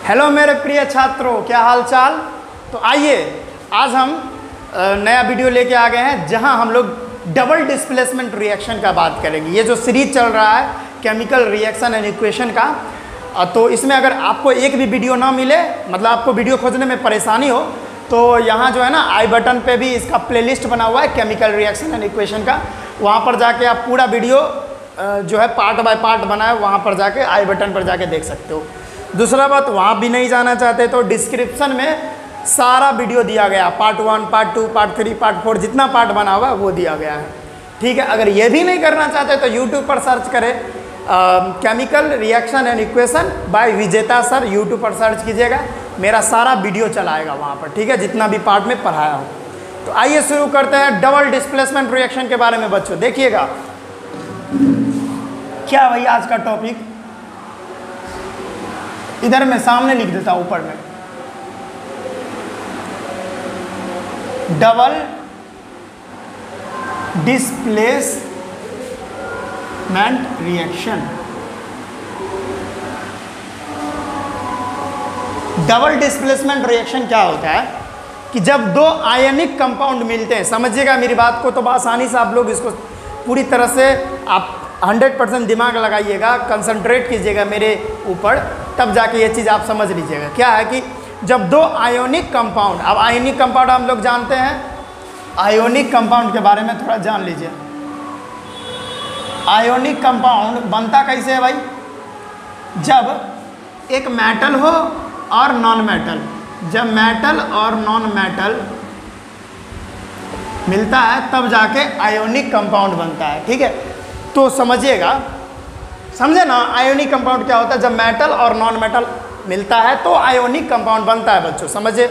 Hello मेरे प्रिय छात्रों, क्या हाल चाल। तो आइए आज हम नया वीडियो लेके आ गए हैं जहां हम लोग डबल डिस्प्लेसमेंट रिएक्शन का बात करेंगे। ये जो सीरीज चल रहा है केमिकल रिएक्शन एंड इक्वेशन का, तो इसमें अगर आपको एक भी वीडियो ना मिले, मतलब आपको वीडियो खोजने में परेशानी हो, तो यहाँ जो है ना आई बटन पे भी इसका प्लेलिस्ट बना हुआ है केमिकल रिएक्शन एंड इक्वेशन का। वहाँ पर जाके आप पूरा वीडियो जो है पार्ट बाय पार्ट बना है, वहाँ पर जाके आई बटन पर जाके देख सकते हो। दूसरा बात, वहाँ भी नहीं जाना चाहते तो डिस्क्रिप्शन में सारा वीडियो दिया गया, पार्ट 1, पार्ट 2, पार्ट 3, पार्ट 4, जितना पार्ट बना हुआ है वो दिया गया है। ठीक है, अगर ये भी नहीं करना चाहते तो यूट्यूब पर सर्च करें chemical reaction and equation by विजेता सर, यूट्यूब पर सर्च कीजिएगा, मेरा सारा वीडियो चलाएगा वहाँ पर। ठीक है, जितना भी पार्ट में पढ़ाया हो। तो आइए शुरू करते हैं डबल डिस्प्लेसमेंट रिएक्शन के बारे में। बच्चों देखिएगा क्या भाई आज का टॉपिक, इधर मैं सामने लिख देता हूं ऊपर में, double displacement reaction. Double displacement reaction क्या होता है कि जब दो आयनिक कंपाउंड मिलते हैं, समझिएगा मेरी बात को, तो आसानी से आप लोग इसको पूरी तरह से आप 100% दिमाग लगाइएगा, कंसंट्रेट कीजिएगा मेरे ऊपर, तब जाके ये चीज़ आप समझ लीजिएगा। क्या है कि जब दो आयोनिक कंपाउंड, अब आयोनिक कंपाउंड हम लोग जानते हैं, आयोनिक कंपाउंड के बारे में थोड़ा जान लीजिए। आयोनिक कंपाउंड बनता कैसे है भाई? जब एक मेटल हो और नॉन मेटल, जब मेटल और नॉन मेटल मिलता है तब जाके आयोनिक कंपाउंड बनता है। ठीक है, तो समझिएगा, समझे ना, आयोनिक कंपाउंड क्या होता है? जब मेटल और नॉन मेटल मिलता है तो आयोनिक कंपाउंड बनता है बच्चों, समझे।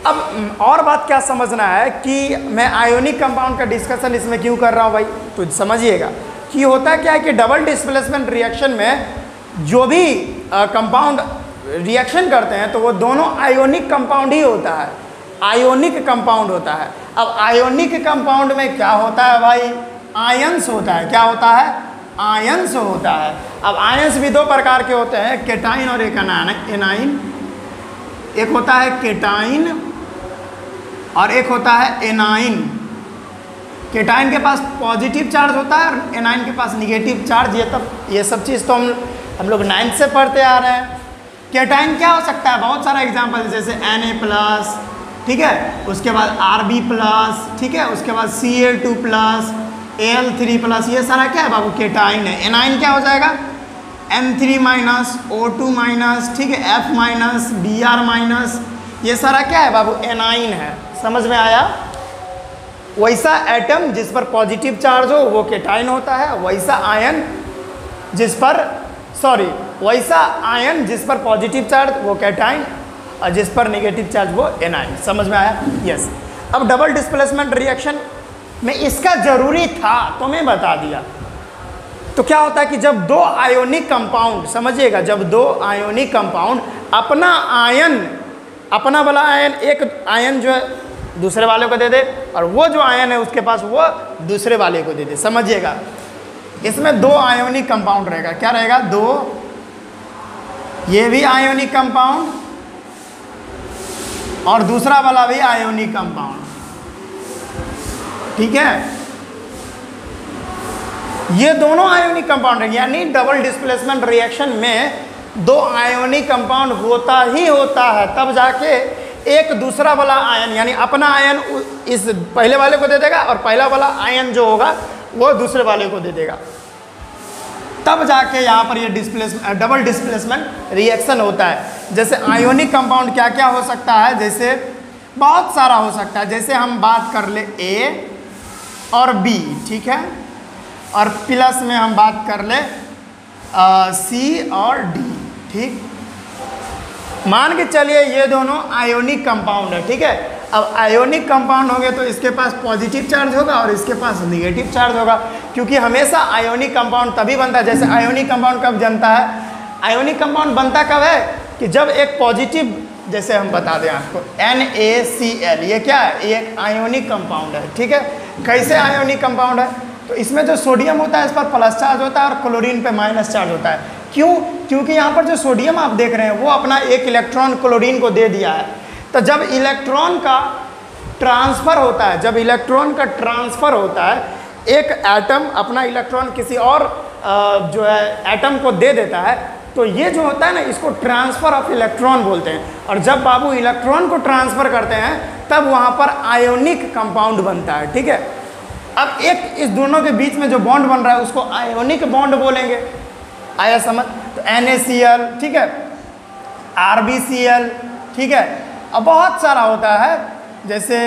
अब और बात क्या समझना है कि मैं आयोनिक कंपाउंड का डिस्कशन इसमें क्यों कर रहा हूँ भाई, तो समझिएगा कि होता क्या है कि डबल डिस्प्लेसमेंट रिएक्शन में जो भी कंपाउंड रिएक्शन करते हैं तो वो दोनों आयोनिक कंपाउंड ही होता है, आयोनिक कंपाउंड होता है। अब आयोनिक कंपाउंड में क्या होता है भाई? आयंस होता है। क्या होता है? आयंस होता है। अब आयंस भी दो प्रकार के होते हैं, केटाइन और एक एनाइन। एक होता है केटाइन और एक होता है एनाइन। केटाइन के पास पॉजिटिव चार्ज होता है और एनाइन के पास निगेटिव चार्ज। ये सब चीज़ तो हम लोग 9th से पढ़ते आ रहे हैं। केटाइन क्या हो सकता है? बहुत सारा एग्जाम्पल, जैसे Na+, ठीक है, उसके बाद Rb+, ठीक है, उसके बाद Cl2+, Al3+, ये सारा क्या है बाबू? केटाइन है। एनाइन क्या हो जाएगा? N3-, O2-, ठीक है, F-, Br-, ये सारा क्या है बाबू? एनाइन है। समझ में आया? वैसा एटम जिस पर पॉजिटिव चार्ज हो वो केटाइन होता है, वैसा आयन जिस पर पॉजिटिव चार्ज वो केटाइन और जिस पर नेगेटिव चार्ज वो एनाइन। समझ में आया? यस। अब डबल डिस्प्लेसमेंट रिएक्शन में इसका जरूरी था तो मैं बता दिया। तो क्या होता है कि जब दो आयोनिक कंपाउंड, समझिएगा, जब दो आयोनिक कंपाउंड अपना वाला आयन, एक आयन जो है दूसरे वाले को दे दे और वो जो आयन है उसके पास वो दूसरे वाले को दे दे, समझिएगा, इसमें दो आयोनिक कंपाउंड रहेगा। क्या रहेगा? दो, ये भी आयोनिक कंपाउंड और दूसरा वाला भी आयोनिक कंपाउंड। ठीक है, ये दोनों आयोनिक कंपाउंड है, यानी डबल डिस्प्लेसमेंट रिएक्शन में दो आयोनिक कंपाउंड होता ही होता है, तब जाके एक दूसरा वाला आयन, यानी अपना आयन इस पहले वाले को दे देगा और पहला वाला आयन जो होगा वो दूसरे वाले को दे देगा, तब जाके यहाँ पर ये डबल डिस्प्लेसमेंट रिएक्शन होता है। जैसे आयोनिक कंपाउंड क्या क्या हो सकता है? जैसे बहुत सारा हो सकता है। जैसे हम बात कर ले A और B, ठीक है, और प्लस में हम बात कर ले C और D, ठीक। मान के चलिए ये दोनों आयोनिक कंपाउंड है, ठीक है। अब आयोनिक कंपाउंड होंगे तो इसके पास पॉजिटिव चार्ज होगा और इसके पास नेगेटिव चार्ज होगा, क्योंकि हमेशा आयोनिक कंपाउंड तभी बनता है। जैसे आयोनिक कंपाउंड कब बनता है? आयोनिक कंपाउंड बनता कब है कि जब एक पॉजिटिव, जैसे हम बता दें आपको NaCl, ये क्या है? ये एक आयोनिक कंपाउंड है, ठीक है। कैसे आयोनिक कंपाउंड है? तो इसमें जो सोडियम होता है इस पर प्लस चार्ज होता है और क्लोरीन पे माइनस चार्ज होता है। क्यों? क्योंकि यहाँ पर जो सोडियम आप देख रहे हैं वो अपना एक इलेक्ट्रॉन क्लोरीन को दे दिया है। तो जब इलेक्ट्रॉन का ट्रांसफ़र होता है, जब इलेक्ट्रॉन का ट्रांसफ़र होता है, एक एटम अपना इलेक्ट्रॉन किसी और जो है एटम को दे देता है, तो ये जो होता है ना, इसको ट्रांसफ़र ऑफ इलेक्ट्रॉन बोलते हैं। और जब बाबू इलेक्ट्रॉन को ट्रांसफ़र करते हैं तब वहाँ पर आयोनिक कंपाउंड बनता है। ठीक है, अब एक इस दोनों के बीच में जो बॉन्ड बन रहा है उसको आयोनिक बॉन्ड बोलेंगे। आया समझ? तो NaCl, ठीक है, RbCl, ठीक है, अब बहुत सारा होता है जैसे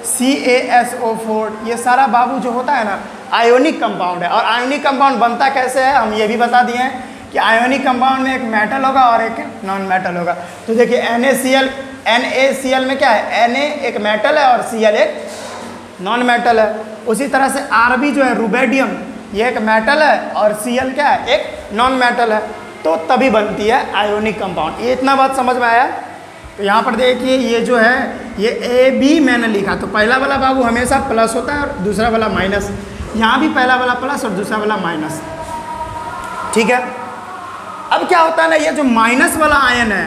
CaSO4, ये सारा बाबू जो होता है ना आयोनिक कंपाउंड है। और आयोनिक कंपाउंड बनता कैसे है हम ये भी बता दिए हैं कि आयोनिक कंपाउंड में एक मेटल होगा और एक नॉन मेटल होगा। तो देखिए NaCl में क्या है, Na एक मेटल है और Cl एक नॉन मेटल है। उसी तरह से Rb जो है रुबेडियम, ये एक मेटल है और Cl क्या है, एक नॉन मेटल है। तो तभी बनती है आयोनिक कंपाउंड। ये इतना बात समझ में आया? तो यहाँ पर देखिए ये जो है ये AB मैंने लिखा, तो पहला वाला बाबू हमेशा प्लस होता है और दूसरा वाला माइनस। यहाँ भी पहला वाला प्लस और दूसरा वाला माइनस। ठीक है, अब क्या होता है ना, ये जो माइनस वाला आयन है,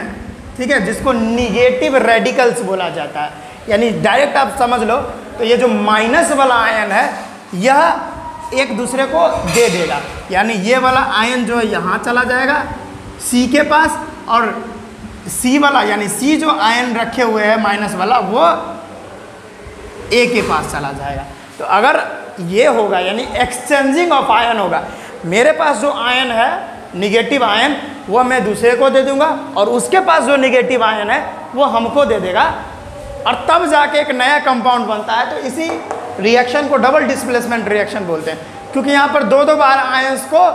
ठीक है, जिसको निगेटिव रेडिकल्स बोला जाता है, यानी डायरेक्ट आप समझ लो, तो ये जो माइनस वाला आयन है यह एक दूसरे को दे देगा। यानी ये वाला आयन जो है यहाँ चला जाएगा C के पास, और C वाला यानी C जो आयन रखे हुए हैं माइनस वाला वो A के पास चला जाएगा। तो अगर ये होगा यानी एक्सचेंजिंग ऑफ आयन होगा, मेरे पास जो आयन है निगेटिव आयन वो मैं दूसरे को दे दूंगा और उसके पास जो निगेटिव आयन है वो हमको दे देगा, और तब जाके एक नया कंपाउंड बनता है। तो इसी रिएक्शन को डबल डिस्प्लेसमेंट रिएक्शन बोलते हैं, क्योंकि यहाँ पर दो बार आयंस को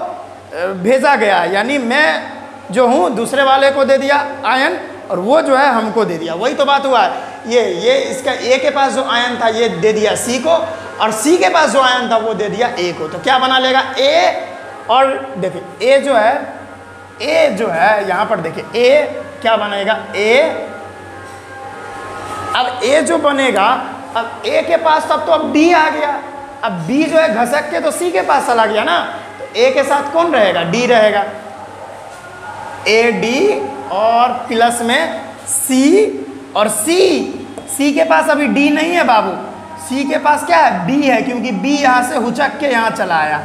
भेजा गया, यानी मैं जो हूँ दूसरे वाले को दे दिया आयन और वो जो है हमको दे दिया। वही तो बात हुआ है। ये इसका A के पास जो आयन था ये दे दिया C को, और C के पास जो आयन था वो दे दिया A को। तो क्या बना लेगा A, और देखिए A जो है यहाँ पर देखिए A क्या बनेगा, A। अब A जो बनेगा, अब A के पास तब तो अब D आ गया, अब B जो है घसक के तो C के पास चला गया ना, तो A के साथ कौन रहेगा, D रहेगा। AD और प्लस में C, और C के पास अभी D नहीं है बाबू, C के पास क्या है, B है, क्योंकि B यहाँ से हुचक के यहाँ चला आया।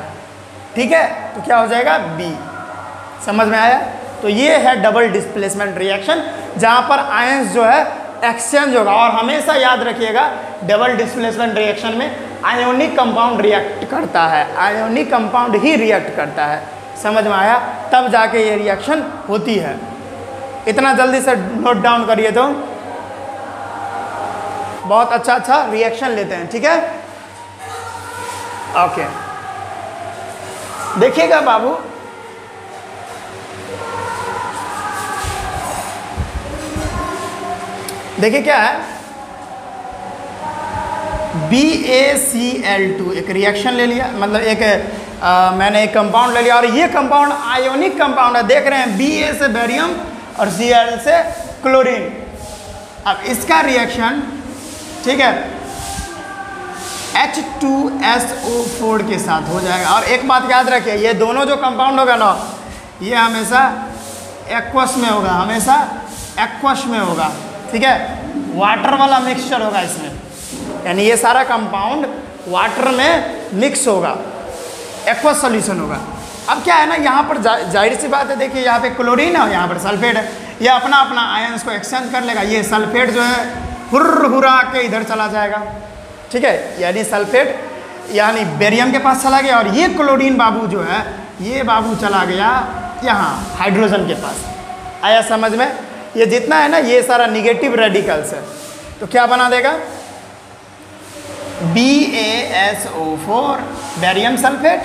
ठीक है, तो क्या हो जाएगा B। समझ में आया? तो ये है डबल डिस्प्लेसमेंट रिएक्शन, जहाँ पर आयंस जो है एक्सचेंज होगा। और हमेशा याद रखिएगा डबल डिस्प्लेसमेंट रिएक्शन में आयोनिक कंपाउंड रिएक्ट करता है, आयोनिक कंपाउंड ही रिएक्ट करता है। समझ में आया? तब जाके ये रिएक्शन होती है। इतना जल्दी से नोट डाउन करिए तो बहुत अच्छा रिएक्शन लेते हैं। ठीक है, ओके, देखिएगा बाबू, देखिए क्या है, BaCl2 एक रिएक्शन ले लिया, मतलब एक मैंने एक कंपाउंड ले लिया, और ये कंपाउंड आयोनिक कंपाउंड है। देख रहे हैं Ba से बेरियम और Cl से क्लोरीन। अब इसका रिएक्शन, ठीक है, H2SO4 के साथ हो जाएगा। और एक बात याद रखिए, ये दोनों जो कंपाउंड होगा ना, ये हमेशा एक्वस में होगा, हमेशा एक्वस में होगा। ठीक है, वाटर वाला मिक्सचर होगा इसमें, यानी ये सारा कंपाउंड वाटर में मिक्स होगा, एक्वस सॉल्यूशन होगा। अब क्या है ना, यहाँ पर जाहिर सी बात है, देखिए यहाँ पे क्लोरीन है और यहाँ पर सल्फेट है, ये अपना अपना आयंस को एक्सचेंज कर लेगा। ये सल्फेट जो है हुर्रा के इधर चला जाएगा। ठीक है, यानी सल्फेट यानी बेरियम के पास चला गया, और ये क्लोरीन बाबू जो है ये बाबू चला गया यहाँ हाइड्रोजन के पास। आया समझ में? ये जितना है ना ये सारा निगेटिव रेडिकल्स है, तो क्या बना देगा, BaSO4 बेरियम सल्फेट।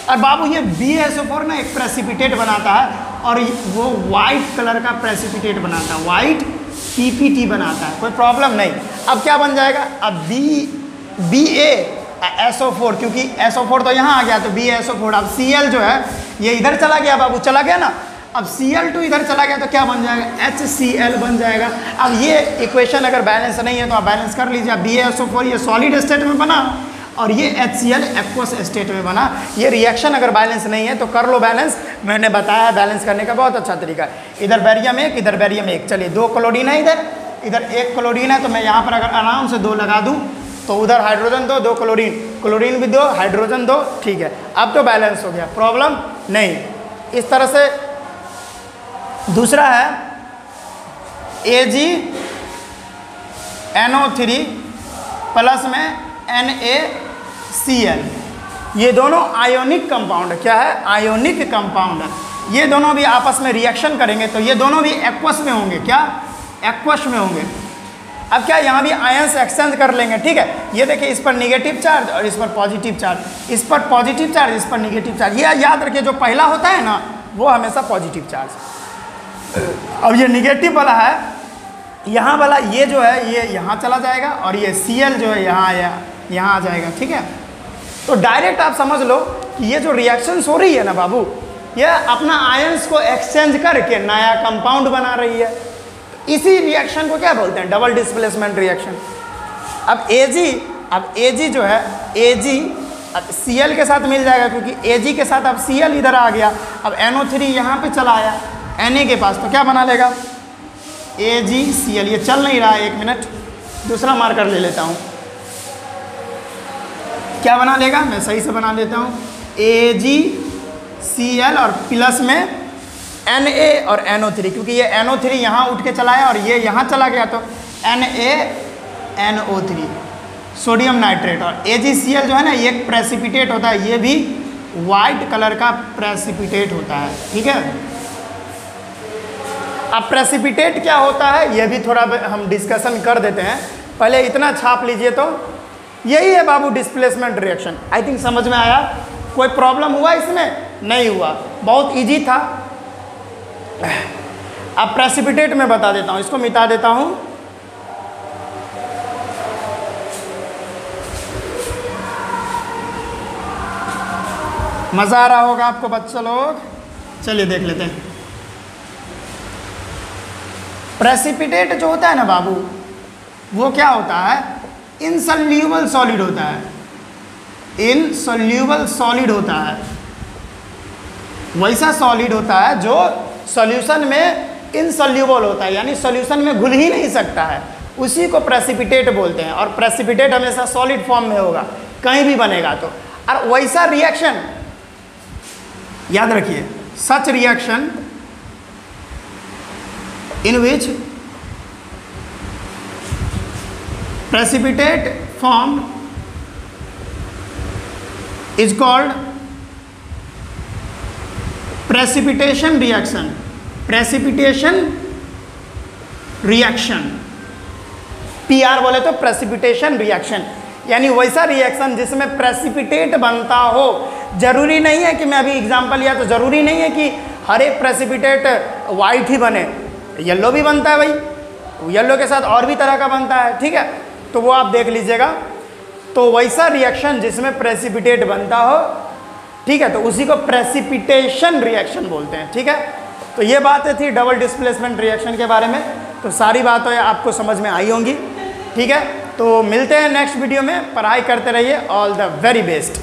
और बाबू ये BaSO4 ना एक प्रेसिपिटेट बनाता है, और वो वाइट कलर का प्रेसिपिटेट बनाता है, वाइट PPT बनाता है, कोई प्रॉब्लम नहीं। अब क्या बन जाएगा, अब BaSO4, क्योंकि SO4 तो यहाँ आ गया, तो BaSO4। अब Cl जो है ये इधर चला गया बाबू, चला गया ना, अब Cl2 इधर चला गया, तो क्या बन जाएगा, HCl बन जाएगा। अब ये इक्वेशन अगर बैलेंस नहीं है तो आप बैलेंस कर लीजिए। BaSO4 ये सॉलिड स्टेट में बना, और ये HCl एक्वस स्टेट में बना। ये रिएक्शन अगर बैलेंस नहीं है तो कर लो बैलेंस, मैंने बताया बैलेंस करने का बहुत अच्छा तरीका है। इधर बैरियम 1, इधर बैरियम 1, चलिए 2 क्लोरीन है, इधर 1 क्लोरीन है, तो मैं यहाँ पर अगर आराम से 2 लगा दूँ तो उधर हाइड्रोजन 2 क्लोरीन, क्लोरीन भी 2, हाइड्रोजन 2, ठीक है, अब तो बैलेंस हो गया, प्रॉब्लम नहीं। इस तरह से दूसरा है AgNO3 प्लस में NaCl, ये दोनों आयोनिक कंपाउंड है। क्या है? आयोनिक कंपाउंड है। ये दोनों भी आपस में रिएक्शन करेंगे तो ये दोनों भी एक्वस में होंगे। क्या? एक्वस में होंगे। अब क्या यहाँ भी आयंस एक्सचेंज कर लेंगे, ठीक है। ये देखिए इस पर निगेटिव चार्ज और इस पर पॉजिटिव चार्ज, इस पर पॉजिटिव चार्ज, इस पर निगेटिव चार्ज। ये याद रखिए जो पहला होता है ना वो हमेशा पॉजिटिव चार्ज। अब ये निगेटिव वाला है, यहाँ वाला ये जो है ये यहाँ चला जाएगा और ये Cl जो है यहाँ आ जाएगा, ठीक है। तो डायरेक्ट आप समझ लो कि ये जो रिएक्शंस हो रही है ना बाबू, ये अपना आयंस को एक्सचेंज करके नया कंपाउंड बना रही है। इसी रिएक्शन को क्या बोलते हैं? Double displacement reaction. अब Ag जो है Ag अब Cl के साथ मिल जाएगा क्योंकि Ag के साथ अब Cl इधर आ गया। अब NO3 यहाँ पे चला आया Na के पास, तो क्या बना लेगा? AgCl। ये चल नहीं रहा है, 1 मिनट, दूसरा मार्कर ले लेता हूँ। क्या बना लेगा? मैं सही से बना लेता हूँ, AgCl और प्लस में Na और NO3, क्योंकि ये NO3 यहाँ उठ के चला आया और ये यहाँ चला गया, तो NaNO3 सोडियम नाइट्रेट। और AgCl जो है ना ये एक प्रेसिपिटेट होता है, ये भी वाइट कलर का प्रेसिपिटेट होता है, ठीक है। अब प्रेसिपिटेट क्या होता है ये भी थोड़ा हम डिस्कशन कर देते हैं, पहले इतना छाप लीजिए। तो यही है बाबू डिस्प्लेसमेंट रिएक्शन। आई थिंक समझ में आया। कोई प्रॉब्लम हुआ इसमें? नहीं हुआ, बहुत इजी था। अब प्रेसिपिटेट में बता देता हूँ, इसको मिटा देता हूँ। मज़ा आ रहा होगा आपको बच्चों लोग, चलिए देख लेते हैं। प्रेसिपिटेट जो होता है ना बाबू, वो क्या होता है? इनसॉल्यूबल सॉलिड होता है। इनसॉल्यूबल सॉलिड होता है, वैसा सॉलिड होता है जो सॉल्यूशन में इनसॉल्यूबल होता है, यानी सॉल्यूशन में घुल ही नहीं सकता है, उसी को प्रेसिपिटेट बोलते हैं। और प्रेसिपिटेट हमेशा सॉलिड फॉर्म में होगा, कहीं भी बनेगा तो। और वैसा रिएक्शन याद रखिए, such reaction in which precipitate formed is called precipitation reaction. Precipitation reaction, PR बोले तो precipitation reaction, यानी वैसा रिएक्शन जिसमें प्रेसिपिटेट बनता हो। जरूरी नहीं है कि मैं अभी एग्जांपल लिया तो जरूरी नहीं है कि हर एक प्रेसिपिटेट वाइट ही बने, येलो भी बनता है भाई, येलो के साथ और भी तरह का बनता है, ठीक है। तो वो आप देख लीजिएगा। तो वैसा रिएक्शन जिसमें प्रेसिपिटेट बनता हो, ठीक है, तो उसी को प्रेसिपिटेशन रिएक्शन बोलते हैं, ठीक है। तो ये बातें थी डबल डिस्प्लेसमेंट रिएक्शन के बारे में। तो सारी बातें आपको समझ में आई होंगी, ठीक है। तो मिलते हैं नेक्स्ट वीडियो में, पढ़ाई करते रहिए। All the very best.